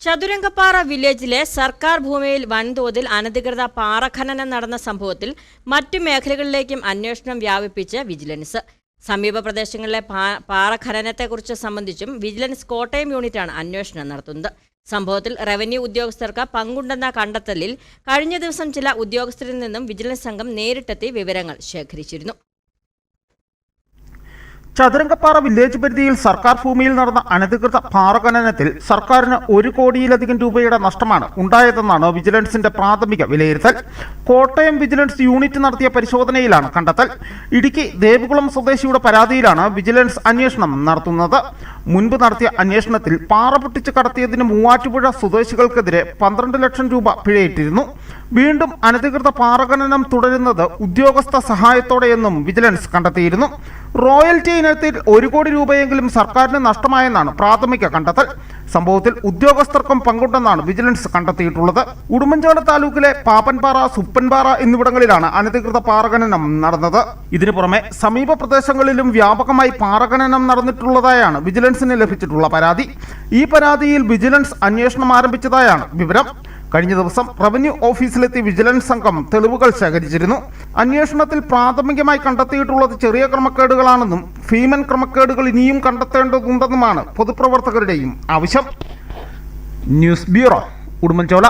ചതുരംഗപ്പാറ വില്ലേജിലെ സർക്കാർ ഭൂമിയിൽ വൻതോതിൽ അനധികൃത പാറഖനനം നടന്ന സംഭവത്തിൽ മറ്റു മേഖലകളിലേക്കും അന്വേഷണം വ്യാപിപ്പിച്ച് വിജിലൻസ്. സമീപ പ്രദേശങ്ങളിലെ പാറഖനനത്തെക്കുറിച്ച് സംബന്ധിച്ചും വിജിലൻസ് കോട്ടയം യൂണിറ്റാണ് അന്വേഷണം നടത്തുന്നത്. സംഭവത്തിൽ റവന്യൂ ഉദ്യോഗസ്ഥർക്ക് പങ്കുണ്ടെന്ന കണ്ടെത്തലിൽ കഴിഞ്ഞ ദിവസം ചില ഉദ്യോഗസ്ഥരിൽ നിന്നും വിജിലൻസ് സംഘം നേരിട്ടെത്തി വിവരങ്ങൾ ശേഖരിച്ചിരുന്നു. ചതുരംഗപ്പാറ വില്ലേജ് പരിധിയിൽ സർക്കാർ ഭൂമിയിൽ നടന്ന അനധികൃത പാറഖനനത്തിൽ സർക്കാരിന് 1 കോടിയിലധികം രൂപയുടെ നഷ്ടമാണ് ഉണ്ടായതെന്നാണ് വിജിലൻസിന്റെ പ്രാഥമിക വിലയിരുത്തൽ. കോട്ടയം വിജിലൻസ് യൂണിറ്റ് നടത്തിയ പരിശോധനയിലാണ് കണ്ടെത്തൽ. ഇടുക്കി ദേവികുളം സ്വദേശിയുടെ പരാതിയിലാണ് വിജിലൻസ് അന്വേഷണം നടത്തുന്നത്. മുൻപ് നടത്തിയ അന്വേഷണത്തിൽ പാറ പൊട്ടിച്ച് കടത്തിയതിന് മൂവാറ്റുപുഴ സ്വദേശികൾക്കെതിരെ 12 ലക്ഷം രൂപ പിഴയിട്ടിരുന്നു. വീണ്ടും അനധികൃത പാറഖനനം തുടരുന്നത് ഉദ്യോഗസ്ഥ സഹായത്തോടെയെന്നും വിജിലൻസ് കണ്ടെത്തിയിരുന്നു. റോയൽറ്റി ഇനത്തിൽ 1 കോടി രൂപയെങ്കിലും സർക്കാരിന് നഷ്ടമായെന്നാണ് പ്രാഥമിക കണ്ടെത്തൽ. സംഭവത്തിൽ ഉദ്യോഗസ്ഥർക്കും പങ്കുണ്ടെന്നാണ് വിജിലൻസ് കണ്ടെത്തിയിട്ടുള്ളത്. ഉടുമ്പൻചോല താലൂക്കിലെ പാപ്പൻപാറ, സുപ്പൻപാറ എന്നിവിടങ്ങളിലാണ് അനധികൃത പാറഖനനം നടന്നത്. ഇതിനു പുറമെ സമീപ പ്രദേശങ്ങളിലും വ്യാപകമായി പാറഖനനം നടന്നിട്ടുള്ളതായാണ് വിജിലൻസിന് ലഭിച്ചിട്ടുള്ള പരാതി. ഈ പരാതിയിൽ വിജിലൻസ് അന്വേഷണം ആരംഭിച്ചതായാണ് വിവരം. കഴിഞ്ഞ ദിവസം റവന്യൂ ഓഫീസിലെത്തി വിജിലൻസ് സംഘം തെളിവുകൾ ശേഖരിച്ചിരുന്നു. അന്വേഷണത്തിൽ പ്രാഥമികമായി കണ്ടെത്തിയിട്ടുള്ളത് ചെറിയ ക്രമക്കേടുകളാണെന്നും ഭീമൻ ക്രമക്കേടുകൾ ഇനിയും കണ്ടെത്തേണ്ടതുണ്ടെന്നുമാണ് പൊതുപ്രവർത്തകരുടെയും ആവശ്യം. News bureau, Udumbanchola.